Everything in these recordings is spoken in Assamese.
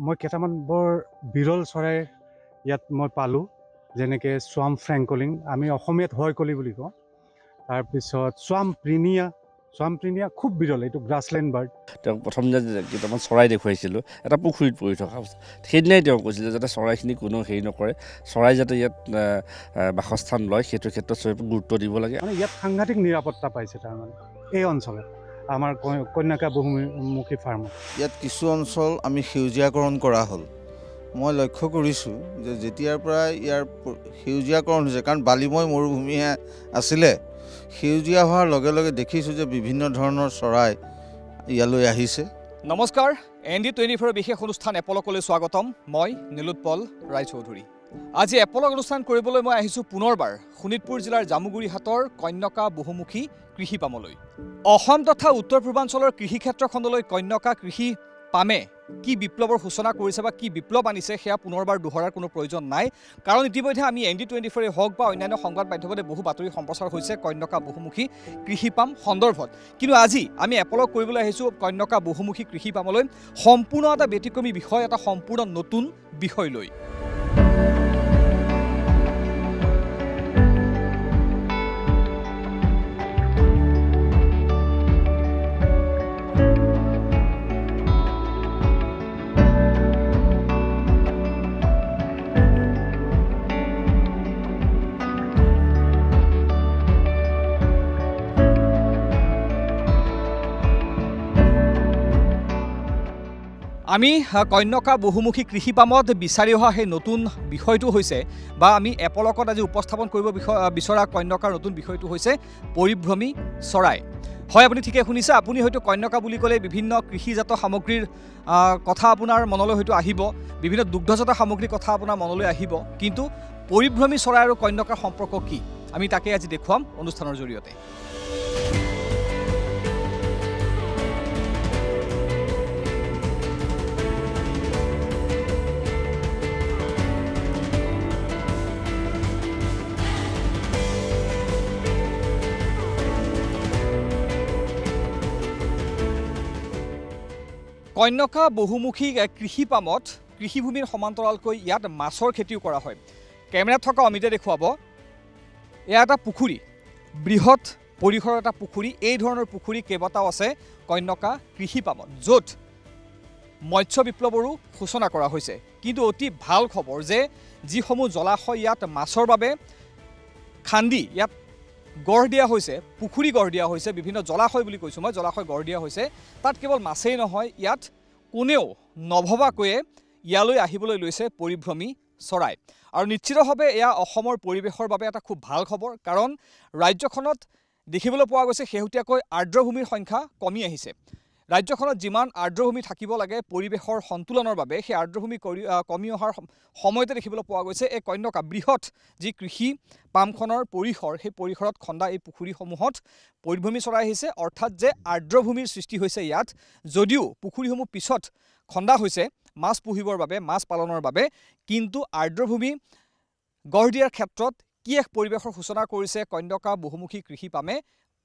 মই কেইটামান বৰ বিৰল চৰাই ইয়াত মই পালোঁ, যেনেকৈ সোৱাম ফ্ৰেংকলিন, আমি অসমীয়াত হয়কলি বুলি কওঁ। তাৰপিছত সোৱাম প্ৰিনিয়া খুব বিৰল, এইটো গ্ৰাছলেণ্ড বাৰ্ড। তেওঁক প্ৰথম যে কেইটামান চৰাই দেখুৱাইছিলোঁ এটা পুখুৰীত পৰি থকা সেইদিনাই তেওঁ কৈছিলে যাতে চৰাইখিনি কোনো হেৰি নকৰে, চৰাই যাতে ইয়াত বাসস্থান লয় সেইটো ক্ষেত্ৰত চবে গুৰুত্ব দিব লাগে। মানে ইয়াত সাংঘাতিক নিৰাপত্তা পাইছে তাৰমানে এই অঞ্চলত, আমাৰ কন্যাকা বহুমুখী ফাৰ্মত। ইয়াত কিছু অঞ্চল আমি সেউজীয়াকৰণ কৰা হ'ল। মই লক্ষ্য কৰিছোঁ যে যেতিয়াৰ পৰা ইয়াৰ সেউজীয়াকৰণ হৈছে, কাৰণ বালিময় মৰুভূমিহে আছিলে, সেউজীয়া হোৱাৰ লগে লগে দেখিছোঁ যে বিভিন্ন ধৰণৰ চৰাই ইয়ালৈ আহিছে। নমস্কাৰ, ND24 বিশেষ অনুষ্ঠান এপলকলৈ স্বাগতম। মই নীলোৎপল ৰায়চৌধুৰী। আজি এপলক অনুষ্ঠান কৰিবলৈ মই আহিছোঁ পুনৰবাৰ শোণিতপুৰ জিলাৰ জামুগুৰিহাটৰ কন্যকা বহুমুখী কৃষি পামলৈ। অসম তথা উত্তৰ পূৰ্বাঞ্চলৰ কৃষি ক্ষেত্ৰখনলৈ কন্যকা কৃষি পামে কি বিপ্লৱৰ সূচনা কৰিছে বা কি বিপ্লৱ আনিছে সেয়া পুনৰবাৰ দোহৰাৰ কোনো প্ৰয়োজন নাই, কাৰণ ইতিমধ্যে আমি ND24 হওক বা অন্যান্য সংবাদ মাধ্যমতে বহু বাতৰি সম্প্ৰচাৰ হৈছে কন্যকা বহুমুখী কৃষি পাম সন্দৰ্ভত। কিন্তু আজি আমি এপলক কৰিবলৈ আহিছোঁ কন্যকা বহুমুখী কৃষি পামলৈ সম্পূৰ্ণ এটা ব্যতিক্ৰমী বিষয়, এটা সম্পূৰ্ণ নতুন বিষয় লৈ। আমি কন্যকা বহুমুখী কৃষি পামত বিচাৰি অহা সেই নতুন বিষয়টো হৈছে, বা আমি এপলকত আজি উপস্থাপন কৰিব বিচৰা কন্যকাৰ নতুন বিষয়টো হৈছে পৰিভ্ৰমী চৰাই। হয়, আপুনি ঠিকে শুনিছে। আপুনি হয়তো কন্যকা বুলি ক'লে বিভিন্ন কৃষিজাত সামগ্ৰীৰ কথা আপোনাৰ মনলৈ হয়তো আহিব, বিভিন্ন দুগ্ধজাত সামগ্ৰীৰ কথা আপোনাৰ মনলৈ আহিব, কিন্তু পৰিভ্ৰমী চৰাই আৰু কন্যকাৰ সম্পৰ্ক কি, আমি তাকে আজি দেখুৱাম অনুষ্ঠানৰ জৰিয়তে। কন্যকা বহুমুখী কৃষি পামত কৃষিভূমিৰ সমান্তৰালকৈ ইয়াত মাছৰ খেতিও কৰা হয়। কেমেৰাত থকা অমিতে দেখুৱাব, এয়া এটা পুখুৰী, বৃহৎ পৰিসৰৰ এটা পুখুৰী। এই ধৰণৰ পুখুৰী কেইবাটাও আছে কন্যকা কৃষি পামত, য'ত মৎস্য বিপ্লৱৰো সূচনা কৰা হৈছে। কিন্তু অতি ভাল খবৰ যে যিসমূহ জলাশয় ইয়াত মাছৰ বাবে খান্দি ইয়াত গঢ় দিয়া হৈছে, পুখুৰী গঢ় দিয়া হৈছে, বিভিন্ন জলাশয় বুলি কৈছোঁ মই, জলাশয় গঢ় দিয়া হৈছে, তাত কেৱল মাছেই নহয়, ইয়াত কোনেও নভবাকৈয়ে ইয়ালৈ আহিবলৈ লৈছে পৰিভ্ৰমী চৰাই। আৰু নিশ্চিতভাৱে এয়া অসমৰ পৰিৱেশৰ বাবে এটা খুব ভাল খবৰ, কাৰণ ৰাজ্যখনত দেখিবলৈ পোৱা গৈছে শেহতীয়াকৈ আৰ্দ্ৰভূমিৰ সংখ্যা কমি আহিছে। ৰাজ্যখনত যিমান আৰ্দ্ৰভূমি থাকিব লাগে পৰিৱেশৰ সন্তুলনৰ বাবে, সেই আৰ্দ্ৰভূমি কমি অহাৰ সময়তে দেখিবলৈ পোৱা গৈছে এই কন্যকা বৃহৎ যি কৃষি পামখনৰ পৰিসৰ, সেই পৰিসৰত খন্দা এই পুখুৰীসমূহত পৰিভ্ৰমী চৰাই আহিছে। অৰ্থাৎ যে আৰ্দ্ৰভূমিৰ সৃষ্টি হৈছে ইয়াত, যদিও পুখুৰীসমূহ পিছত খন্দা হৈছে মাছ পুহিবৰ বাবে, মাছ পালনৰ বাবে, কিন্তু আৰ্দ্ৰভূমি গঢ় দিয়াৰ ক্ষেত্ৰত কি এক পৰিৱেশৰ সূচনা কৰিছে কন্যকা বহুমুখী কৃষি পামে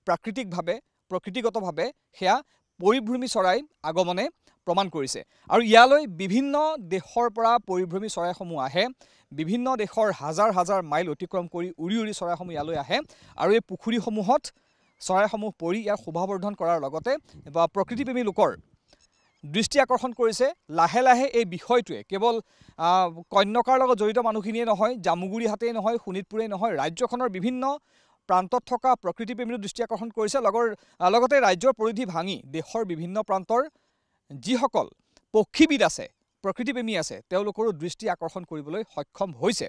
প্ৰাকৃতিকভাৱে, প্ৰকৃতিগতভাৱে, সেয়া পৰিভ্ৰমী চৰাই আগমনে প্ৰমাণ কৰিছে। আৰু ইয়ালৈ বিভিন্ন দেশৰ পৰা পৰিভ্ৰমী চৰাইসমূহ আহে, বিভিন্ন দেশৰ হাজাৰ হাজাৰ মাইল অতিক্ৰম কৰি উৰি উৰি চৰাইসমূহ ইয়ালৈ আহে, আৰু এই পুখুৰীসমূহত চৰাইসমূহ পৰি ইয়াৰ শোভাবৰ্ধন কৰাৰ লগতে বা প্ৰকৃতিপ্ৰেমী লোকৰ দৃষ্টি আকৰ্ষণ কৰিছে। লাহে লাহে এই বিষয়টোৱে কেৱল কন্যকাৰ লগত জড়িত মানুহখিনিয়ে নহয়, জামুগুৰিহাটেই নহয়, শোণিতপুৰেই নহয়, ৰাজ্যখনৰ বিভিন্ন প্ৰান্তত থকা প্ৰকৃতিপ্ৰেমীৰ দৃষ্টি আকৰ্ষণ কৰিছে। লগতে ৰাজ্যৰ পৰিধি ভাঙি দেশৰ বিভিন্ন প্ৰান্তৰ যিসকল পক্ষীবিদ আছে, প্ৰকৃতিপ্ৰেমী আছে, তেওঁলোকৰো দৃষ্টি আকৰ্ষণ কৰিবলৈ সক্ষম হৈছে।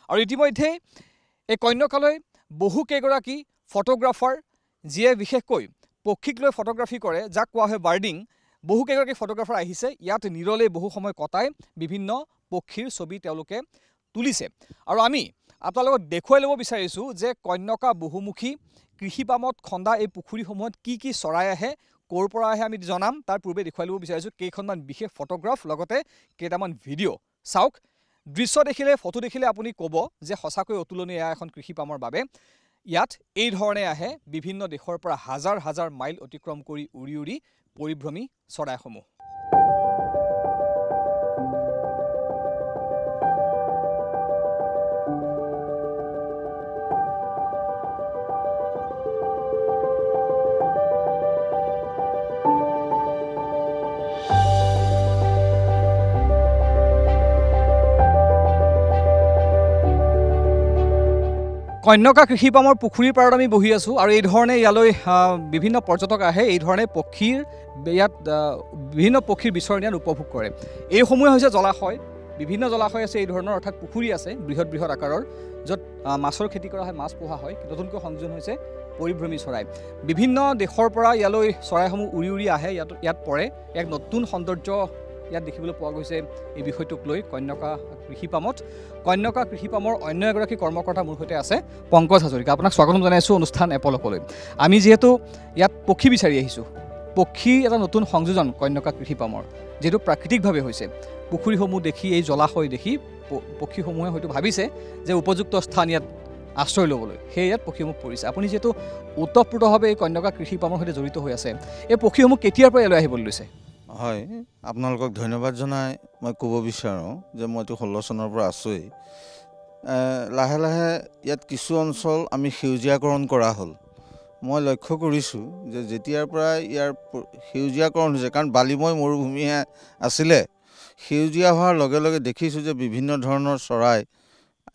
আৰু ইতিমধ্যে এই কন্যকালৈ বহুকেইগৰাকী ফটোগ্ৰাফাৰ, যিয়ে বিশেষকৈ পক্ষীক লৈ ফটোগ্ৰাফী কৰে, যাক কোৱা হয় বাৰ্ডিং, বহুকেইগৰাকী ফটোগ্ৰাফাৰ আহিছে ইয়াত নিৰলে বহু সময় কটাই বিভিন্ন পক্ষীৰ ছবি তেওঁলোকে তুলিছে। আৰু আমি আপোনালোকক দেখুৱাই ল'ব বিচাৰিছোঁ যে কন্যকা বহুমুখী কৃষি পামত খন্দা এই পুখুৰীসমূহত কি কি চৰাই আহে, ক'ৰ পৰা আহে আমি জনাম। তাৰ পূৰ্বে দেখুৱাই ল'ব বিচাৰিছোঁ কেইখনমান বিশেষ ফটোগ্ৰাফ, লগতে কেইটামান ভিডিঅ'। চাওক, দৃশ্য দেখিলে, ফটো দেখিলে আপুনি ক'ব যে সঁচাকৈ অতুলনীয় এয়া এখন কৃষি পামৰ বাবে। ইয়াত এই ধৰণে আহে বিভিন্ন দেশৰ পৰা হাজাৰ হাজাৰ মাইল অতিক্ৰম কৰি উৰি উৰি পৰিভ্ৰমী চৰাইসমূহ। কন্যকা কৃষি পামৰ পুখুৰীৰ পাৰত আমি বহি আছোঁ আৰু এই ধৰণে ইয়ালৈ বিভিন্ন পৰ্যটক আহে এই ধৰণে পক্ষীৰ ইয়াত বিভিন্ন পক্ষীৰ বিচৰণ ইয়াত উপভোগ কৰে এইসমূহে হৈছে জলাশয় বিভিন্ন জলাশয় আছে এই ধৰণৰ অৰ্থাৎ পুখুৰী আছে বৃহৎ বৃহৎ আকাৰৰ য'ত মাছৰ খেতি কৰা হয় মাছ পোহা হয় নতুনকৈ সংযোজন হৈছে পৰিভ্ৰমী চৰাই বিভিন্ন দেশৰ পৰা ইয়ালৈ চৰাইসমূহ উৰি উৰি আহে ইয়াত পৰে এক নতুন সৌন্দৰ্য ইয়াত দেখিবলৈ পোৱা গৈছে এই বিষয়টোক লৈ কন্যকা কৃষি পামত কন্যকা কৃষি পামৰ অন্য এগৰাকী কৰ্মকৰ্তা মোৰ সৈতে আছে পংকজ হাজৰিকা আপোনাক স্বাগতম জনাইছোঁ অনুষ্ঠান এপলকলৈ আমি যিহেতু ইয়াত পক্ষী বিচাৰি আহিছোঁ পক্ষী এটা নতুন সংযোজন কন্যকা কৃষি পামৰ যিটো প্ৰাকৃতিকভাৱে হৈছে পুখুৰীসমূহ দেখি এই জলাশয় দেখি পক্ষীসমূহে হয়তো ভাবিছে যে উপযুক্ত স্থান ইয়াত আশ্ৰয় ল'বলৈ সেয়ে ইয়াত পক্ষীসমূহ পৰিছে আপুনি যিহেতু ওতঃপ্ৰোতভাৱে এই কন্যকা কৃষি পামৰ সৈতে জড়িত হৈ আছে এই পক্ষীসমূহ কেতিয়াৰ পৰা ইয়ালৈ আহিবলৈ লৈছে হয় আপোনালোকক ধন্যবাদ জনাই মই ক'ব বিচাৰোঁ যে মইতো 16 চনৰ পৰা আছোঁৱেই লাহে লাহে ইয়াত কিছু অঞ্চল আমি সেউজীয়াকৰণ কৰা হ'ল মই লক্ষ্য কৰিছোঁ যে যেতিয়াৰ পৰা ইয়াৰ সেউজীয়াকৰণ হৈছে কাৰণ বালিময় মৰুভূমিহে আছিলে সেউজীয়া হোৱাৰ লগে লগে দেখিছোঁ যে বিভিন্ন ধৰণৰ চৰাই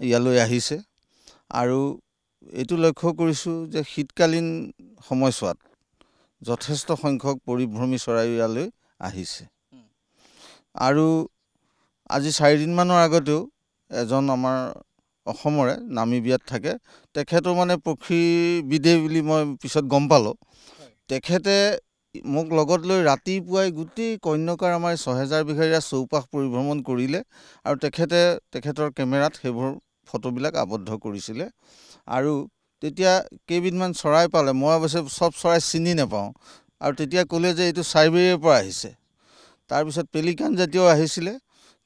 ইয়ালৈ আহিছে আৰু এইটো লক্ষ্য কৰিছোঁ যে শীতকালীন সময়ছোৱাত যথেষ্ট সংখ্যক পৰিভ্ৰমী চৰাই ইয়ালৈ আহিছে আৰু আজি 4 দিনমানৰ আগতেও এজন আমাৰ অসমৰে নামিবিয়াত থাকে তেখেতো মানে পক্ষীবিদে বুলি মই পিছত গম পালোঁ তেখেতে মোক লগত লৈ ৰাতিপুৱাই গোটেই কন্যকাৰ আমাৰ 6000 বিঘাৰীয়া চৌপাশ পৰিভ্ৰমণ কৰিলে আৰু তেখেতৰ কেমেৰাত সেইবোৰ ফটোবিলাক আবদ্ধ কৰিছিলে আৰু তেতিয়া কেইবিধমান চৰাই পালে মই অৱশ্যে সব চৰাই চিনি নাপাওঁ আৰু তেতিয়া ক'লে যে এইটো চাইবেৰিয়াৰ পৰা আহিছে তাৰপিছত পেলিকান জাতীয় আহিছিলে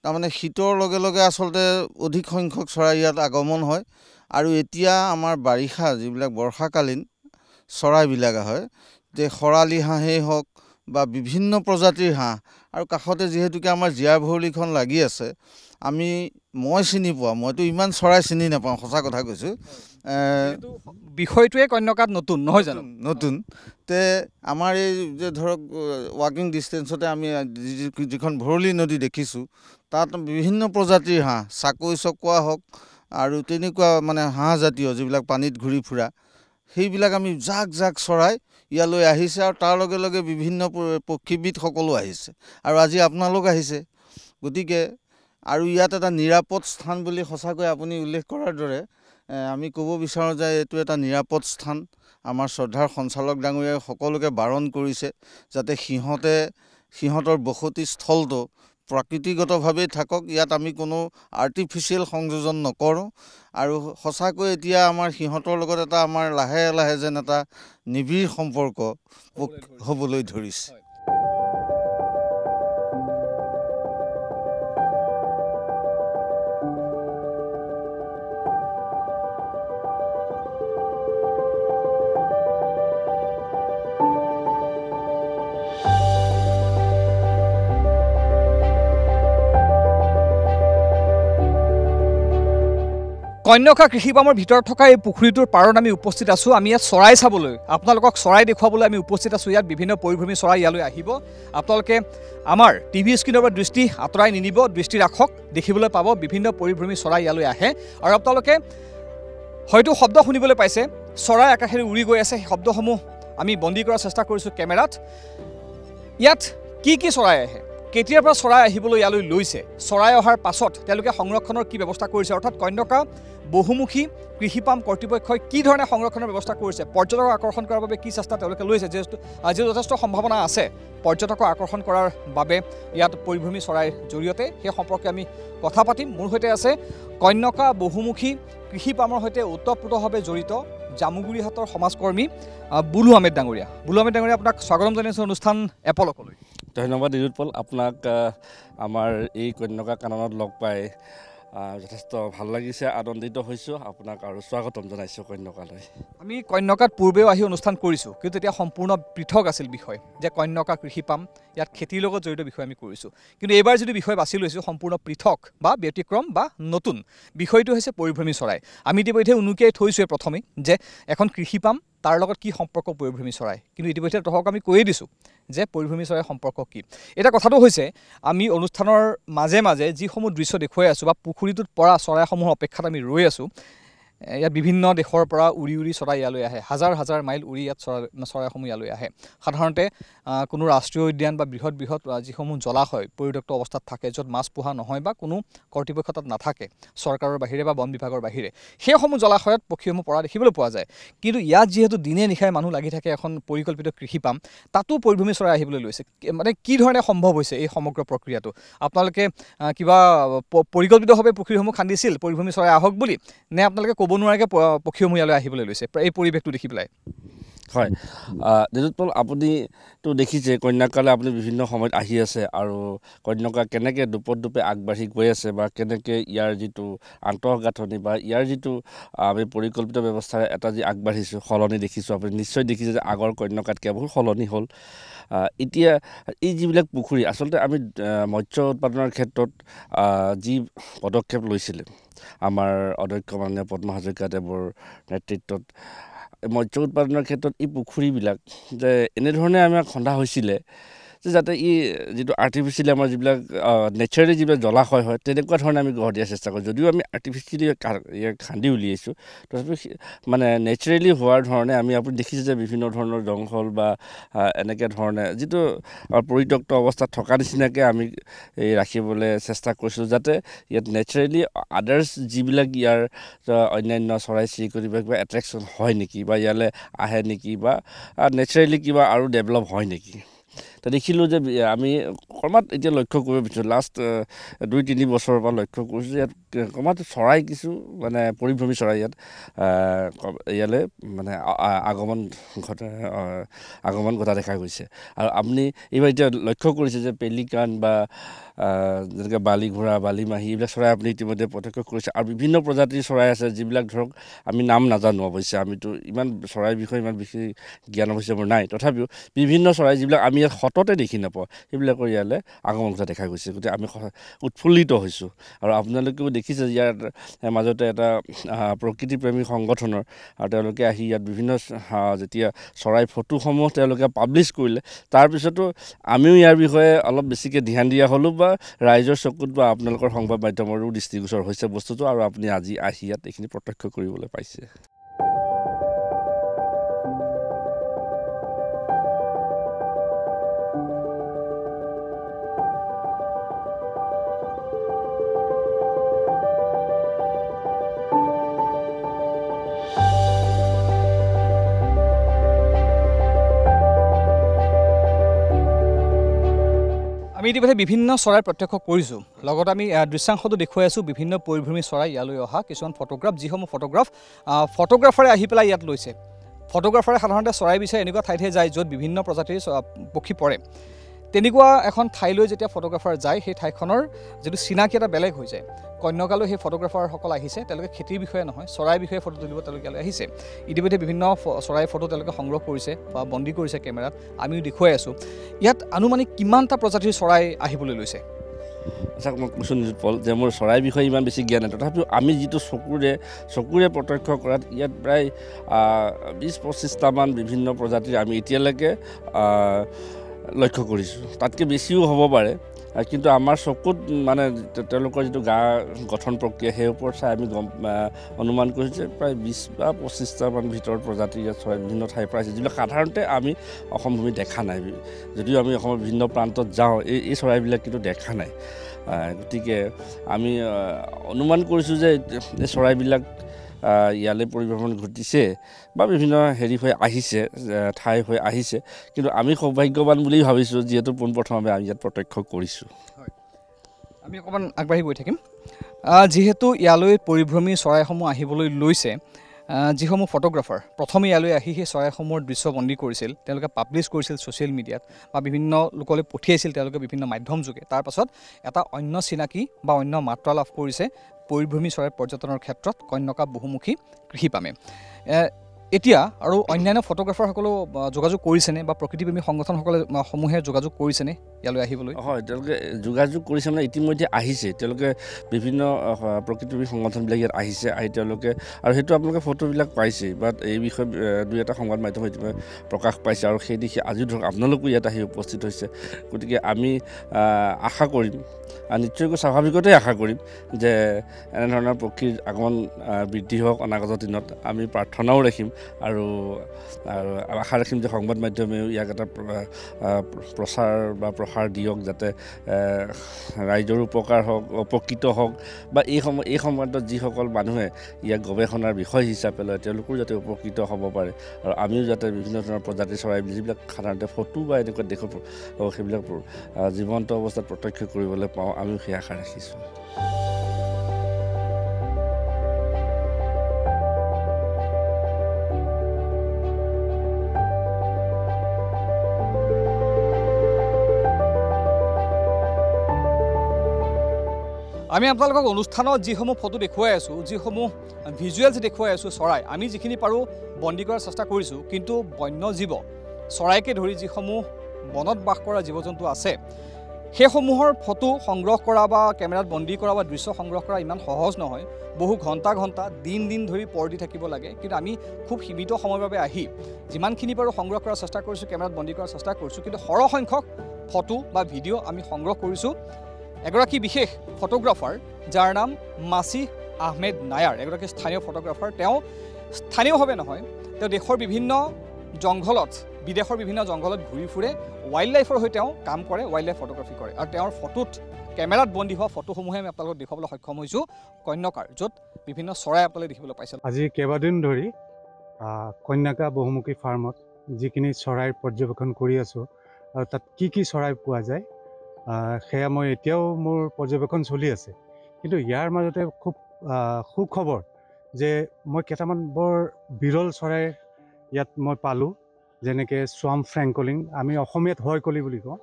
তাৰমানে শীতৰ লগে লগে আচলতে অধিক সংখ্যক চৰাই ইয়াত আগমন হয় আৰু এতিয়া আমাৰ বাৰিষা যিবিলাক বৰ্ষাকালীন চৰাইবিলাক হয় যে খৰালি হাঁহেই হওক বা বিভিন্ন প্ৰজাতিৰ হাঁহ আৰু কাষতে যিহেতুকে আমাৰ জীয়া ভৰলীখন লাগি আছে মই চিনি পোৱা মইতো ইমান চৰাই চিনি নাপাওঁ সঁচা কথা কৈছোঁ বিষয়টোৱে কন্যকাত নতুন নহয় জানো নতুন তে আমাৰ এই যে ধৰক ৱাকিং ডিষ্টেঞ্চতে আমি যিখন ভৰলী নদী দেখিছোঁ তাত বিভিন্ন প্ৰজাতিৰ হাঁহ চাকৈ চকোৱা হওক আৰু তেনেকুৱা মানে হাঁহ জাতীয় যিবিলাক পানীত ঘূৰি ফুৰা সেইবিলাক আমি জাক জাক চৰাই ইয়ালৈ আহিছে আৰু তাৰ লগে লগে বিভিন্ন পক্ষীবিদ সকলো আহিছে আৰু আজি আপোনালোক আহিছে গতিকে আৰু ইয়াত এটা নিৰাপদ স্থান বুলি সঁচাকৈ আপুনি উল্লেখ কৰাৰ দৰে আমি ক'ব বিচাৰোঁ যে এইটো এটা নিৰাপদ স্থান আমাৰ শ্ৰদ্ধাৰ সঞ্চালক ডাঙৰীয়াই সকলোকে বাৰণ কৰিছে যাতে সিহঁতৰ বসতি স্থলটো প্ৰাকৃতিকগতভাৱেই থাকক ইয়াত আমি কোনো আৰ্টিফিচিয়েল সংযোজন নকৰোঁ আৰু সঁচাকৈ এতিয়া আমাৰ সিহঁতৰ লগত এটা আমাৰ লাহে লাহে যেন এটা নিবিড় সম্পৰ্ক হ'বলৈ ধৰিছে কন্যকা কৃষি পামৰ ভিতৰত থকা এই পুখুৰীটোৰ পাৰত আমি উপস্থিত আছোঁ আমি ইয়াত চৰাই চাবলৈ আপোনালোকক চৰাই দেখুৱাবলৈ আমি উপস্থিত আছোঁ ইয়াত বিভিন্ন পৰিভ্ৰমী চৰাই ইয়ালৈ আহিব আপোনালোকে আমাৰ টিভি স্ক্ৰীনৰ পৰা দৃষ্টি আঁতৰাই নিনিব দৃষ্টি ৰাখক দেখিবলৈ পাব বিভিন্ন পৰিভ্ৰমী চৰাই ইয়ালৈ আহে আৰু আপোনালোকে হয়তো শব্দ শুনিবলৈ পাইছে চৰাই আকাশেৰে উৰি গৈ আছে সেই শব্দসমূহ আমি বন্দী কৰাৰ চেষ্টা কৰিছোঁ কেমেৰাত ইয়াত কি চৰাই আহে কেতিয়াৰ পৰা চৰাই আহিবলৈ ইয়ালৈ লৈছে চৰাই অহাৰ পাছত তেওঁলোকে সংৰক্ষণৰ কি ব্যৱস্থা কৰিছে অৰ্থাৎ কন্যকা বহুমুখী কৃষি পাম কৰ্তৃপক্ষই কি ধৰণে সংৰক্ষণৰ ব্যৱস্থা কৰিছে পৰ্যটকক আকৰ্ষণ কৰাৰ বাবে কি চেষ্টা তেওঁলোকে লৈছে যিহেতু যথেষ্ট সম্ভাৱনা আছে পৰ্যটকক আকৰ্ষণ কৰাৰ বাবে ইয়াত পৰিভ্ৰমী চৰাইৰ জৰিয়তে সেই সম্পৰ্কে আমি কথা পাতিম মোৰ সৈতে আছে কন্যকা বহুমুখী কৃষি পামৰ সৈতে ওতঃপ্ৰোতভাৱে জড়িত জামুগুৰিহাটৰ সমাজকৰ্মী বুলু আহমেদ ডাঙৰীয়া আপোনাক স্বাগতম জনাইছোঁ অনুষ্ঠান এপলকলৈ ধন্যবাদ নিৰুৎপল আপোনাক আমাৰ এই কন্যকা কাননত লগ পাই যথেষ্ট ভাল লাগিছে আনন্দিত হৈছোঁ আপোনাক আৰু স্বাগতম জনাইছোঁ কন্যকালৈ আমি কন্যকাত পূৰ্বেও আহি অনুষ্ঠান কৰিছোঁ কিন্তু তেতিয়া সম্পূৰ্ণ পৃথক আছিল বিষয় যে কন্যকা কৃষি পাম ইয়াত খেতিৰ লগত জড়িত বিষয় আমি কৰিছোঁ কিন্তু এইবাৰ যদি বিষয় বাছি লৈছোঁ সম্পূৰ্ণ পৃথক বা ব্যতিক্ৰম বা নতুন বিষয়টো হৈছে পৰিভ্ৰমী চৰাই আমি ইতিমধ্যে উনুকিয়াই থৈছোঁৱে প্ৰথমেই যে এখন কৃষি পাম তাৰ লগত কি সম্পৰ্ক পৰিভ্ৰমী চৰাই কিন্তু ইতিমধ্যে তহঁক আমি কৈয়ে দিছোঁ যে পৰিভ্ৰমী চৰাইৰ সম্পৰ্ক কি এটা কথাটো হৈছে আমি অনুষ্ঠানৰ মাজে মাজে যিসমূহ দৃশ্য দেখুৱাই আছোঁ বা পুখুৰীটোত পৰা চৰাইসমূহৰ অপেক্ষাত আমি ৰৈ আছোঁ ইয়াত বিভিন্ন দেশৰ পৰা উৰি উৰি চৰাই ইয়ালৈ আহে, হাজাৰ হাজাৰ মাইল উৰি ইয়াত চৰাইসমূহ ইয়ালৈ আহে। সাধাৰণতে কোনো ৰাষ্ট্ৰীয় উদ্যান বা বৃহৎ বৃহৎ যিসমূহ জলাশয় পৰিত্যক্ত অৱস্থাত থাকে, য'ত মাছ পোহা নহয় বা কোনো কৰ্তৃপক্ষ তাত নাথাকে চৰকাৰৰ বাহিৰে বা বন বিভাগৰ বাহিৰে, সেইসমূহ জলাশয়ত পক্ষীসমূহ পৰা দেখিবলৈ পোৱা যায়। কিন্তু ইয়াত যিহেতু দিনে নিশাই মানুহ লাগি থাকে এখন পৰিকল্পিত কৃষি পাম, তাতো পৰিভ্ৰমী চৰাই আহিবলৈ লৈছে। মানে কি ধৰণে সম্ভৱ হৈছে এই সমগ্ৰ প্ৰক্ৰিয়াটো? আপোনালোকে কিবা পৰিকল্পিতভাৱে পুখুৰীসমূহ খান্দিছিল পৰিভ্ৰমী চৰাই আহক বুলি, নে আপোনালোকে ক'ব নোৱাৰাকৈ পক্ষীসমূহ ইয়ালৈ আহিবলৈ লৈছে এই পৰিৱেশটো দেখি পেলাই? হয়, নিৰুৎপল, আপুনিতো দেখিছে কন্যাকালে আপুনি বিভিন্ন সময়ত আহি আছে আৰু কন্যাকা কেনেকৈ দোপে আগবাঢ়ি গৈ আছে বা কেনেকৈ ইয়াৰ যিটো আন্তঃগাঁথনি বা ইয়াৰ যিটো আমি পৰিকল্পিত ব্যৱস্থাৰে এটা যি আগবাঢ়িছোঁ সলনি দেখিছোঁ। আপুনি নিশ্চয় দেখিছে যে আগৰ কন্যাকাতকৈ বহুত সলনি হ'ল। এতিয়া এই যিবিলাক পুখুৰী আচলতে আমি মৎস্য উৎপাদনৰ ক্ষেত্ৰত যি পদক্ষেপ লৈছিলে আমাৰ অধ্যক্ষ মাননীয় পদ্ম হাজৰিকাদেৱৰ নেতৃত্বত, মৎস্য উৎপাদনৰ ক্ষেত্ৰত এই পুখুৰীবিলাক যে এনেধৰণে আমাক খন্দা হৈছিলে যে যাতে ই যিটো আৰ্টিফিচিয়েলি আমাৰ যিবিলাক নেচাৰেলি যিবিলাক জলাশয় হয় তেনেকুৱা ধৰণে আমি গঢ় দিয়াৰ চেষ্টা কৰোঁ। যদিও আমি আৰ্টিফিচিয়েলি খান্দি উলিয়াইছোঁ, তথাপিও মানে নেচাৰেলি হোৱাৰ ধৰণে আপুনি দেখিছে যে বিভিন্ন ধৰণৰ জংঘল বা এনেকৈ ধৰণে যিটো পৰিত্যক্ত অৱস্থাত থকা নিচিনাকৈ আমি ৰাখিবলৈ চেষ্টা কৰিছোঁ, যাতে ইয়াত নেচাৰেলি আদাৰ্ছ যিবিলাক ইয়াৰ অন্যান্য চৰাই চিৰিকটি বা কিবা এট্ৰেকশ্যন হয় নেকি বা ইয়ালৈ আহে নেকি বা নেচাৰেলি কিবা আৰু ডেভেলপ হয় নেকি। তো দেখিলোঁ যে আমি ক্ৰমাৎ এতিয়া লক্ষ্য কৰিব বিচাৰোঁ, লাষ্ট 2-3 বছৰৰ পৰা লক্ষ্য কৰিছোঁ যে ইয়াত ক্ৰমাৎ চৰাই কিছু মানে পৰিভ্ৰমী চৰাই ইয়ালৈ মানে আগমন ঘটা দেখা গৈছে। আৰু আপুনি এইবাৰ এতিয়া লক্ষ্য কৰিছে যে পেলিকান বা যেনেকৈ বালি ঘোঁৰা, বালি মাহী এইবিলাক চৰাই আপুনি ইতিমধ্যে প্ৰত্যক্ষ কৰিছে। আৰু বিভিন্ন প্ৰজাতিৰ চৰাই আছে যিবিলাক ধৰক আমি নাম নাজানো, অৱশ্যে আমিতো ইমান চৰাইৰ বিষয়ে ইমান বিশেষ জ্ঞান অৱশ্যে মোৰ নাই, তথাপিও বিভিন্ন চৰাই যিবিলাক আমি ইয়াত সততে দেখি নাপাওঁ সেইবিলাকৰ ইয়ালৈ আগমন ঘটা দেখা গৈছে। গতিকে আমি উৎফুল্লিত হৈছোঁ। আৰু আপোনালোকেও দেখিছে ইয়াৰ মাজতে এটা প্ৰকৃতিপ্ৰেমী সংগঠনৰ আৰু তেওঁলোকে আহি ইয়াত বিভিন্ন যেতিয়া চৰাই ফটোসমূহ তেওঁলোকে পাব্লিছ কৰিলে, তাৰপিছতো আমিও ইয়াৰ বিষয়ে অলপ বেছিকৈ ধ্যান দিয়া হ'লোঁ বা ৰাইজৰ চকুত বা আপোনালোকৰ সংবাদ মাধ্যমৰো দৃষ্টিগোচৰ হৈছে বস্তুটো, আৰু আপুনি আজি আহি ইয়াত এইখিনি প্ৰত্যক্ষ কৰিবলৈ পাইছে। আমি ইতিমধ্যে বিভিন্ন চৰাই প্ৰত্যক্ষ কৰিছোঁ, লগতে আমি দৃশ্যাংশটো দেখুৱাই আছোঁ বিভিন্ন পৰিভ্ৰমী চৰাই ইয়ালৈ অহা কিছুমান ফটোগ্ৰাফ, যিসমূহ ফটোগ্ৰাফাৰে আহি পেলাই ইয়াত লৈছে। ফটোগ্ৰাফাৰে সাধাৰণতে চৰাই বিচাৰি এনেকুৱা ঠাইতহে যায় য'ত বিভিন্ন প্ৰজাতিৰ পক্ষী পৰে। তেনেকুৱা এখন ঠাইলৈ যেতিয়া ফটোগ্ৰাফাৰ যায়, সেই ঠাইখনৰ যিটো চিনাকি এটা বেলেগ হৈ যায়। কন্যাকালৈ সেই ফটোগ্ৰাফাৰসকল আহিছে, তেওঁলোকে খেতিৰ বিষয়ে নহয় চৰাইৰ বিষয়ে ফটো তুলিব তেওঁলোকে ইয়ালৈ আহিছে। ইতিমধ্যে বিভিন্ন চৰাইৰ ফটো তেওঁলোকে সংগ্ৰহ কৰিছে বা বন্দী কৰিছে কেমেৰাত, আমিও দেখুৱাই আছোঁ। ইয়াত আনুমানিক কিমানটা প্ৰজাতিৰ চৰাই আহিবলৈ লৈছে? আচ্ছা, মই কৈছোঁ নিৰুৎপল যে মোৰ চৰাইৰ বিষয়ে ইমান বেছি জ্ঞান নাই, তথাপিও আমি যিটো চকুৰে প্ৰত্যক্ষ কৰাত ইয়াত প্ৰায় 20-25টামান বিভিন্ন প্ৰজাতিৰ আমি এতিয়ালৈকে লক্ষ্য কৰিছোঁ। তাতকৈ বেছিও হ'ব পাৰে, কিন্তু আমাৰ চকুত মানে তেওঁলোকৰ যিটো গা গঠন প্ৰক্ৰিয়া সেই ওপৰত চাই আমি অনুমান কৰিছোঁ যে প্ৰায় 20 বা 25টামান ভিতৰত প্ৰজাতিৰ ইয়াত চৰাই বিভিন্ন ঠাইৰ পৰা আছে, যিবিলাক সাধাৰণতে আমি অসম ভূমিত দেখা নাই। যদিও আমি অসমৰ বিভিন্ন প্ৰান্তত যাওঁ, এই চৰাইবিলাক কিন্তু দেখা নাই। গতিকে আমি অনুমান কৰিছোঁ যে এই চৰাইবিলাক ইয়ালৈ পৰিভ্ৰমণ ঘটিছে বা বিভিন্ন হৈ আহিছে, ঠাই হৈ আহিছে, কিন্তু আমি সৌভাগ্যৱান বুলি ভাবিছোঁ যিহেতু পোনপ্ৰথমে আমি ইয়াত প্ৰত্যক্ষ কৰিছোঁ। হয়, আমি অকণমান আগবাঢ়ি গৈ থাকিম। যিহেতু ইয়ালৈ পৰিভ্ৰমী চৰাইসমূহ আহিবলৈ লৈছে, যিসমূহ ফটোগ্ৰাফাৰ প্ৰথমে ইয়ালৈ আহি সেই চৰাইসমূহৰ দৃশ্যবন্দী কৰিছিল, তেওঁলোকে পাব্লিছ কৰিছিল ছ'চিয়েল মিডিয়াত বা বিভিন্ন লোকলৈ পঠিয়াইছিল তেওঁলোকে বিভিন্ন মাধ্যম যোগে। তাৰপাছত এটা অন্য চিনাকি বা অন্য মাত্ৰা লাভ কৰিছে পৰিভ্ৰমী চৰাই পৰ্যটনৰ ক্ষেত্ৰত কন্যাকা বহুমুখী কৃষি পামে। এতিয়া আৰু অন্যান্য ফটোগ্ৰাফাৰসকলেও যোগাযোগ কৰিছেনে বা প্ৰকৃতিপ্ৰেমী সংগঠনসমূহে যোগাযোগ কৰিছেনে ইয়ালৈ আহিবলৈ? হয়, তেওঁলোকে যোগাযোগ কৰিছে মানে ইতিমধ্যে আহিছে। তেওঁলোকে বিভিন্ন প্ৰকৃতিপ্ৰেমী সংগঠনবিলাক ইয়াত আহিছে, আহি তেওঁলোকে আৰু সেইটো আপোনালোকে ফটোবিলাক পাইছে, বাট এই বিষয়ে দুই এটা সংবাদ মাধ্যমে ইতিমধ্যে প্ৰকাশ পাইছে আৰু সেই দিশে আজিও ধৰক আপোনালোকো ইয়াত আহি উপস্থিত হৈছে। গতিকে আমি আশা কৰিম, নিশ্চয়কৈ স্বাভাৱিকতে আশা কৰিম যে এনেধৰণৰ পক্ষীৰ আগমন বৃদ্ধি হওক অনাগত দিনত। আমি প্ৰাৰ্থনাও ৰাখিম আৰু আশা ৰাখিম যে সংবাদ মাধ্যমেও ইয়াক এটা প্ৰচাৰ বা প্ৰসাৰ দিয়ক, যাতে ৰাইজৰ উপকাৰ হওক, উপকৃত হওক বা এই সময়ত যিসকল মানুহে ইয়াক গৱেষণাৰ বিষয় হিচাপে লয় তেওঁলোকো যাতে উপকৃত হ'ব পাৰে আৰু আমিও যাতে বিভিন্ন ধৰণৰ প্ৰজাতিৰ চৰাই যিবিলাক সাধাৰণতে ফটো বা এনেকুৱা দেখোঁ সেইবিলাক জীৱন্ত অৱস্থাত প্ৰত্যক্ষ কৰিবলৈ পাওঁ, আমিও সেই আশা ৰাখিছোঁ। আমি আপোনালোকক অনুষ্ঠানত যিসমূহ ফটো দেখুৱাই আছোঁ, যিসমূহ ভিজুৱেলছ দেখুৱাই আছোঁ চৰাই, আমি যিখিনি পাৰোঁ বন্দী কৰাৰ চেষ্টা কৰিছোঁ, কিন্তু বন্যজীৱ চৰাইকে ধৰি যিসমূহ বনত বাস কৰা জীৱ জন্তু আছে সেইসমূহৰ ফটো সংগ্ৰহ কৰা বা কেমেৰাত বন্দী কৰা বা দৃশ্য সংগ্ৰহ কৰা ইমান সহজ নহয়। বহু ঘণ্টা দিন ধৰি পৰ দি থাকিব লাগে। কিন্তু আমি খুব সীমিত সময়ৰ বাবে আহি যিমানখিনি পাৰোঁ সংগ্ৰহ কৰাৰ চেষ্টা কৰিছোঁ, কেমেৰাত বন্দী কৰাৰ চেষ্টা কৰিছোঁ, কিন্তু সৰহসংখ্যক ফটো বা ভিডিঅ' আমি সংগ্ৰহ কৰিছোঁ। এগৰাকী বিশেষ ফটোগ্ৰাফাৰ যাৰ নাম মাছিহ আহমেদ নায়াৰ, এগৰাকী স্থানীয় ফটোগ্ৰাফাৰ। তেওঁ স্থানীয়ভাৱে নহয়, তেওঁ দেশৰ বিভিন্ন জংঘলত, বিদেশৰ বিভিন্ন জংঘলত ঘূৰি ফুৰে, ৱাইল্ড লাইফৰ হৈ তেওঁ কাম কৰে, ৱাইল্ড লাইফ ফটোগ্ৰাফী কৰে। আৰু তেওঁৰ ফটোত কেমেৰাত বন্দী হোৱা ফটোসমূহে আমি আপোনালোকক দেখুৱাবলৈ সক্ষম হৈছোঁ কন্যকাৰ, য'ত বিভিন্ন চৰাই আপোনালোকে দেখিবলৈ পাইছে। আজি কেইবাদিন ধৰি কন্যাকা বহুমুখী ফাৰ্মত যিখিনি চৰাইৰ পৰ্যবেক্ষণ কৰি আছোঁ আৰু তাত কি চৰাই পোৱা যায় সেয়া মই এতিয়াও মোৰ পৰ্যবেক্ষণ চলি আছে। কিন্তু ইয়াৰ মাজতে খুব সুখবৰ যে মই কেইটামান বৰ বিৰল চৰাই ইয়াত মই পালোঁ, যেনেকৈ সোৱাম ফ্ৰেংকলিং, আমি অসমীয়াত হয়কলি বুলি কওঁ।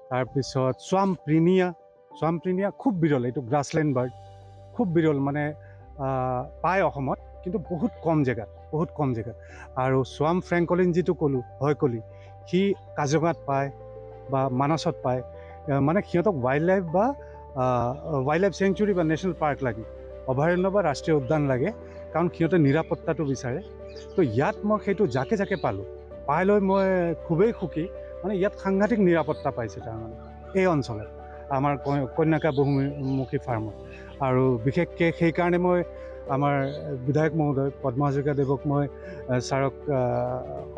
তাৰপিছত সোৱাম প্ৰিনিয়া খুব বিৰল, এইটো গ্ৰাছলেণ্ড বাৰ্ড, খুব বিৰল, মানে পায় অসমত কিন্তু বহুত কম জেগাত। আৰু সোৱাম ফ্ৰেংকলিন যিটো ক'লোঁ হয়কলি, সি কাজিৰঙাত পায় বা মানসত পায়। মানে সিহঁতক ৱাইল্ড লাইফ চেংচুৰী বা নেশ্যনেল পাৰ্ক লাগে, অভয়াৰণ্য বা ৰাষ্ট্ৰীয় উদ্যান লাগে, কাৰণ সিহঁতে নিৰাপত্তাটো বিচাৰে। তো ইয়াত মই সেইটো জাকে পাই লৈ মই খুবেই সুখী। মানে ইয়াত সাংঘাতিক নিৰাপত্তা পাইছে তাৰমানে এই অঞ্চলত, আমাৰ কন্যাকা বহুমুখী ফাৰ্মত। আৰু বিশেষকৈ সেইকাৰণে মই আমাৰ বিধায়ক মহোদয় পদ্ম হাজৰিকাদেৱক মই ছাৰক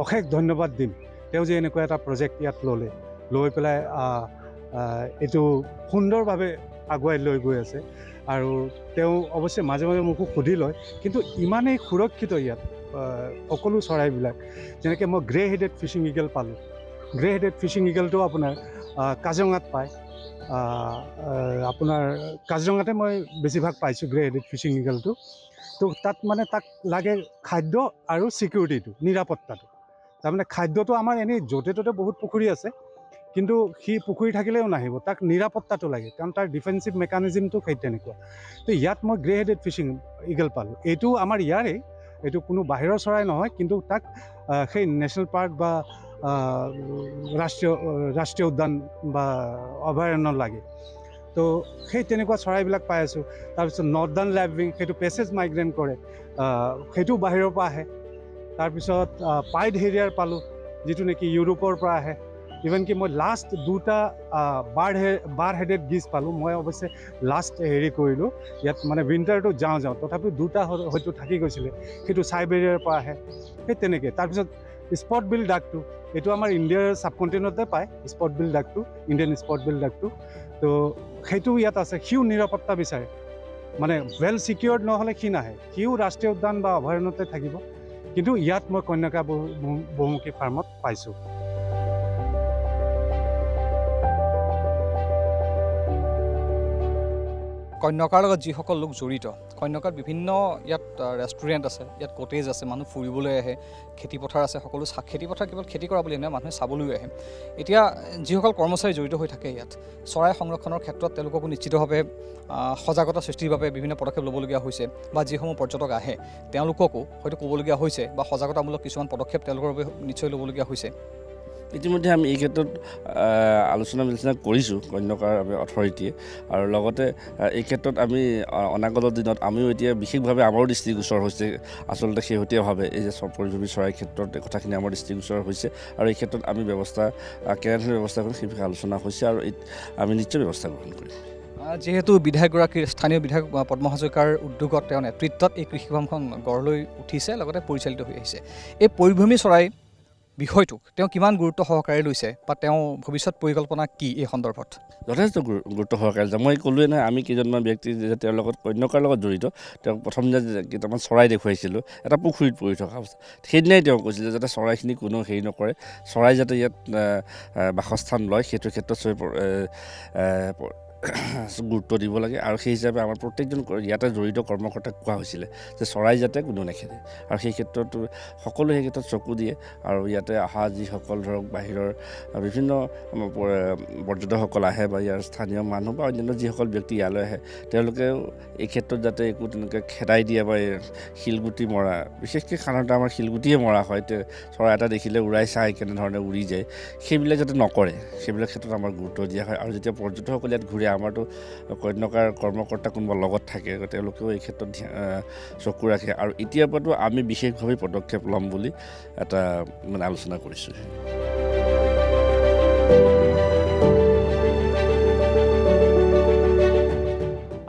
অশেষ ধন্যবাদ দিম। তেওঁ যে এনেকুৱা এটা প্ৰজেক্ট ইয়াত লৈ পেলাই এইটো সুন্দৰভাৱে আগুৱাই লৈ গৈ আছে। আৰু তেওঁ অৱশ্যে মাজে মোকো সুধি লয়, কিন্তু ইমানেই সুৰক্ষিত ইয়াত সকলো চৰাইবিলাক। যেনেকৈ মই গ্ৰে হেডেড ফিচিং ইগল পালোঁ, গ্ৰে হেডেড ফিচিং ইগলটো আপোনাৰ কাজিৰঙাত পায়। আপোনাৰ কাজিৰঙাতে মই বেছিভাগ পাইছোঁ গ্ৰে হেডেড ফিচিং ইগলটো। তো তাত মানে তাক লাগে খাদ্য আৰু ছিকিউৰিটিটো, নিৰাপত্তাটো। তাৰমানে খাদ্যটো আমাৰ এনেই য'তে ত'তে বহুত পুখুৰী আছে, কিন্তু সি পুখুৰী থাকিলেও নাহিব, তাক নিৰাপত্তাটো লাগে, কাৰণ তাৰ ডিফেন্সিভ মেকানিজিমটো সেই তেনেকুৱা। তো ইয়াত মই গ্ৰে হেডেড ফিচিং ইগল পালোঁ। এইটো আমাৰ ইয়াৰেই, এইটো কোনো বাহিৰৰ চৰাই নহয়, কিন্তু তাক সেই নেশ্যনেল পাৰ্ক বা ৰাষ্ট্ৰীয় উদ্যান বা অভয়াৰণ্য লাগে। তো সেই তেনেকুৱা চৰাইবিলাক পাই আছোঁ। তাৰপিছত নৰ্দাৰ্ণ লেভৱিং, সেইটো পেছেজ মাইগ্ৰেণ্ট কৰে, সেইটো বাহিৰৰ পৰা আহে। তাৰপিছত পাইড হেৰিয়াৰ পালোঁ, যিটো নেকি ইউৰোপৰ পৰা আহে। ইভেন কি মই লাষ্ট দুটা বাৰ হেডেড গিজ পালোঁ। মই অৱশ্যে লাষ্ট হেৰি কৰিলোঁ ইয়াত, মানে উইণ্টাৰটো যাওঁ তথাপিও দুটা হয়তো থাকি গৈছিলে, সেইটো চাইবেৰিয়াৰ পৰা আহে, সেই তেনেকৈ। তাৰপিছত স্পট বিল ডাকটো, এইটো আমাৰ ইণ্ডিয়াৰ ছাবকণ্টিনেণ্টতে পায়, স্পট বিল ডাকটো, ইণ্ডিয়ান স্পট বিল ডাকটো। তো সেইটো ইয়াত আছে। সিও নিৰাপত্তা বিচাৰে, মানে ৱেল ছিকিউৰ্ড নহ'লে সি নাহে, সিও ৰাষ্ট্ৰীয় উদ্যান বা অভয়াৰণ্যতে থাকিব। কিন্তু ইয়াত মই কন্যাকা বহুমুখী ফাৰ্মত পাইছোঁ। কন্যকাৰ লগত যিসকল লোক জড়িত কন্যকাত বিভিন্ন ইয়াত ৰেষ্টুৰেণ্ট আছে ইয়াত কটেজ আছে মানুহ ফুৰিবলৈ আহে খেতিপথাৰ আছে সকলো খেতিপথাৰ কেৱল খেতি কৰা বুলি নহয় মানুহে চাবলৈ আহে এতিয়া যিসকল কৰ্মচাৰী জড়িত হৈ থাকে ইয়াত চৰাই সংৰক্ষণৰ ক্ষেত্ৰত তেওঁলোককো নিশ্চিতভাৱে সজাগতা সৃষ্টিৰ বাবে বিভিন্ন পদক্ষেপ ল'বলগীয়া হৈছে বা যিসমূহ পৰ্যটক আহে তেওঁলোককো হয়তো ক'বলগীয়া হৈছে বা সজাগতামূলক কিছুমান পদক্ষেপ তেওঁলোকৰ বাবে নিশ্চয় ল'বলগীয়া হৈছে ইতিমধ্যে আমি এই ক্ষেত্ৰত আলোচনা বিলোচনা কৰিছোঁ কন্যকাৰ অথৰিটিয়ে আৰু লগতে এই ক্ষেত্ৰত আমি অনাগত দিনত আমিও এতিয়া বিশেষভাৱে আমাৰো দৃষ্টিগোচৰ হৈছে আচলতে শেহতীয়াভাৱে এই যে পৰিভ্ৰমী চৰাইৰ ক্ষেত্ৰত এই কথাখিনি আমাৰ দৃষ্টিগোচৰ হৈছে আৰু এই ক্ষেত্ৰত আমি ব্যৱস্থা কেনেধৰণে ব্যৱস্থা কৰিম সেই বিষয়ে আলোচনা হৈছে আৰু আমি নিশ্চয় ব্যৱস্থা গ্ৰহণ কৰিম যিহেতু বিধায়কগৰাকীৰ স্থানীয় বিধায়ক পদ্ম হাজৰিকাৰ উদ্যোগত তেওঁৰ নেতৃত্বত এই কৃষি ফাৰ্মখন গঢ় লৈ উঠিছে লগতে পৰিচালিত হৈ আহিছে এই পৰিভ্ৰমী চৰাই বিষয়টোক তেওঁ কিমান গুৰুত্ব সহকাৰে লৈছে বা তেওঁ ভৱিষ্যত পৰিকল্পনা কি এই সন্দৰ্ভত যথেষ্ট গুৰুত্ব সহকাৰে লৈছে মই ক'লোৱে নহয় আমি কেইজনমান ব্যক্তি যে তেওঁৰ লগত কন্যকাৰ লগত জড়িত তেওঁক প্ৰথম যে কেইটামান চৰাই দেখুৱাইছিলোঁ এটা পুখুৰীত পৰি থকা অৱস্থা সেইদিনাই তেওঁ কৈছিলে যাতে চৰাইখিনি কোনো হেৰি নকৰে চৰাই যাতে ইয়াত বাসস্থান লয় সেইটো ক্ষেত্ৰত গুৰুত্ব দিব লাগে আৰু সেই হিচাপে আমাৰ প্ৰত্যেকজন ইয়াতে জড়িত কৰ্মকৰ্তাক কোৱা হৈছিলে যে চৰাই যাতে কোনো নেখেদে আৰু সেই ক্ষেত্ৰত সকলোৱে সেই ক্ষেত্ৰত চকু দিয়ে আৰু ইয়াতে অহা যিসকল ধৰক বাহিৰৰ বিভিন্ন পৰ্যটকসকল আহে বা ইয়াৰ স্থানীয় মানুহ বা অন্যান্য যিসকল ব্যক্তি ইয়ালৈ আহে তেওঁলোকেও এই ক্ষেত্ৰত যাতে একো তেনেকৈ খেদাই দিয়ে বা শিলগুটি মৰা বিশেষকৈ সাধাৰণতে আমাৰ শিলগুটিয়ে মৰা হয় চৰাই এটা দেখিলে উৰাই চাই কেনেধৰণে উৰি যায় সেইবিলাক যাতে নকৰে সেইবিলাক ক্ষেত্ৰত আমাৰ গুৰুত্ব দিয়া হয় আৰু যেতিয়া পৰ্যটকসকল ইয়াত ঘূৰে আমাৰতো কন্যকাৰ কৰ্মকৰ্তা কোনোবা লগত থাকে তেওঁলোকেও এই ক্ষেত্ৰত চকু ৰাখে আৰু এতিয়াৰ পৰাতো আমি বিশেষভাৱে পদক্ষেপ ল'ম বুলি এটা আলোচনা কৰিছোঁ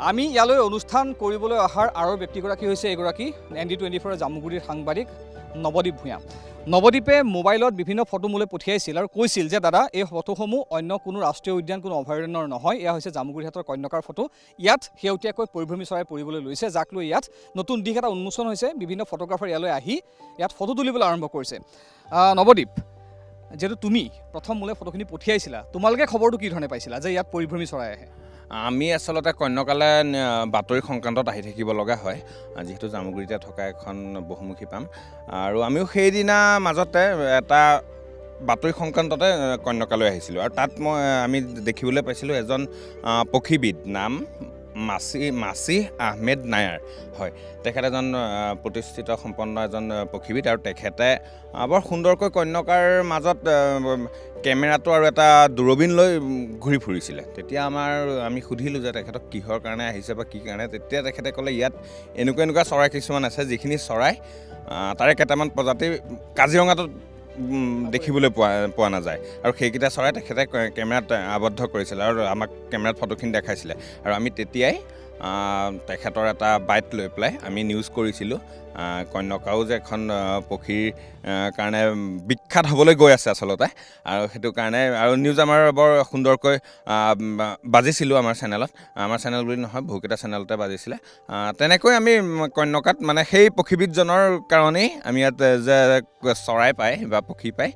আমি ইয়ালৈ অনুষ্ঠান কৰিবলৈ অহাৰ আৰু ব্যক্তিগৰাকী হৈছে এগৰাকী ND24 জামুগুৰিৰ সাংবাদিক নৱদ্বীপ ভূঞা নৱদ্বীপে মোবাইলত বিভিন্ন ফটো মোলৈ পঠিয়াইছিল আৰু কৈছিল যে দাদা এই ফটোসমূহ অন্য কোনো ৰাষ্ট্ৰীয় উদ্যান কোনো অভয়াৰণ্যৰ নহয় এয়া হৈছে জামুগুৰিহাটৰ কন্যকাৰ ফটো ইয়াত শেহতীয়াকৈ পৰিভ্ৰমী চৰাই পৰিবলৈ লৈছে যাক লৈ ইয়াত নতুন দিশ এটা উন্মোচন হৈছে বিভিন্ন ফটোগ্ৰাফাৰ ইয়ালৈ আহি ইয়াত ফটো তুলিবলৈ আৰম্ভ কৰিছে নৱদ্বীপ যেহেতু তুমি প্ৰথম মোলৈ ফটোখিনি পঠিয়াইছিলা তোমালোকে খবৰটো কি ধৰণে পাইছিলা যে ইয়াত পৰিভ্ৰমী চৰাই আহে আমি আচলতে কন্যকালে বাতৰি সংক্ৰান্তত আহি থাকিব লগা হয় যিহেতু জামুগুৰিতে থকা এখন বহুমুখী পাম আৰু আমিও সেইদিনা মাজতে এটা বাতৰি সংক্ৰান্ততে কন্যকালৈ আহিছিলোঁ আৰু তাত আমি দেখিবলৈ পাইছিলোঁ এজন পক্ষীবিদ নাম মাছি আহমেদ নায়াৰ হয় তেখেত এজন প্ৰতিষ্ঠিত সম্পন্ন এজন পক্ষীবিদ আৰু তেখেতে বৰ সুন্দৰকৈ কন্যকাৰ মাজত কেমেৰাটো আৰু এটা দূৰবীণ লৈ ঘূৰি ফুৰিছিলে তেতিয়া আমি সুধিলোঁ যে তেখেতক কিহৰ কাৰণে আহিছে বা কি কাৰণে তেতিয়া তেখেতে ক'লে ইয়াত এনেকুৱা চৰাই কিছুমান আছে যিখিনি চৰাই তাৰে কেইটামান প্ৰজাতি কাজিৰঙাত দেখিবলৈ পোৱা নাযায় আৰু সেইকেইটা চৰাই তেখেতে কেমেৰাত আবদ্ধ কৰিছিলে আৰু আমাক কেমেৰাত ফটোখিনি দেখাইছিলে আৰু আমি তেতিয়াই তেখেতৰ এটা বাইট লৈ পেলাই আমি নিউজ কৰিছিলোঁ কন্যকাও যে এখন পক্ষীৰ কাৰণে বিখ্যাত হ'বলৈ গৈ আছে আচলতে আৰু সেইটো কাৰণে আৰু নিউজ আমাৰ বৰ সুন্দৰকৈ বাজিছিলোঁ আমাৰ চেনেল বুলি নহয় বহুকেইটা চেনেলতে বাজিছিলে তেনেকৈ আমি কন্যকাত মানে সেই পক্ষীবিদজনৰ কাৰণেই আমি ইয়াত যে চৰাই পায় বা পক্ষী পায়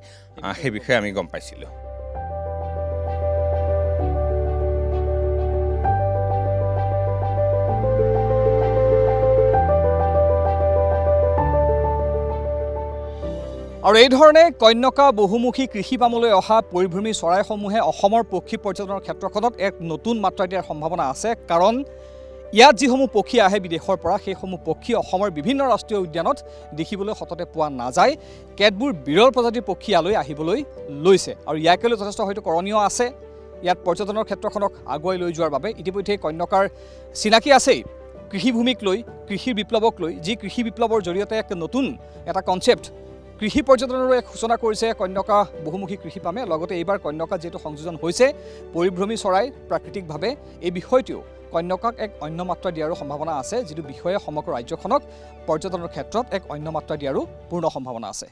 সেই বিষয়ে আমি গম পাইছিলোঁ আৰু এই ধৰণে কন্যকা বহুমুখী কৃষি পামলৈ অহা পৰিভ্ৰমী চৰাইসমূহে অসমৰ পক্ষী পৰ্যটনৰ ক্ষেত্ৰখনত এক নতুন মাত্ৰা দিয়াৰ সম্ভাৱনা আছে কাৰণ ইয়াত যিসমূহ পক্ষী আহে বিদেশৰ পৰা সেইসমূহ পক্ষী অসমৰ বিভিন্ন ৰাষ্ট্ৰীয় উদ্যানত দেখিবলৈ সততে পোৱা নাযায় কেতবোৰ বিৰল প্ৰজাতিৰ পক্ষী ইয়ালৈ আহিবলৈ লৈছে আৰু ইয়াকে লৈ যথেষ্ট হয়তো কৰণীয় আছে ইয়াত পৰ্যটনৰ ক্ষেত্ৰখনক আগুৱাই লৈ যোৱাৰ বাবে ইতিমধ্যে কন্যকাৰ চিনাকি আছেই কৃষিভূমিক লৈ কৃষিৰ বিপ্লৱক লৈ যি কৃষি বিপ্লৱৰ জৰিয়তে এক নতুন এটা কনচেপ্ট কৃষি পৰ্যটনৰো এক সূচনা কৰিছে কন্যকা বহুমুখী কৃষি পামে লগতে এইবাৰ কন্যকা যিহেতু সংযোজন হৈছে পৰিভ্ৰমী চৰাই প্ৰাকৃতিকভাৱে এই বিষয়টিও কন্যকাক এক অন্য মাত্ৰা দিয়াৰো সম্ভাৱনা আছে যিটো বিষয়ে সমগ্ৰ ৰাজ্যখনক পৰ্যটনৰ ক্ষেত্ৰত এক অন্য মাত্ৰা দিয়াৰো পূৰ্ণ সম্ভাৱনা আছে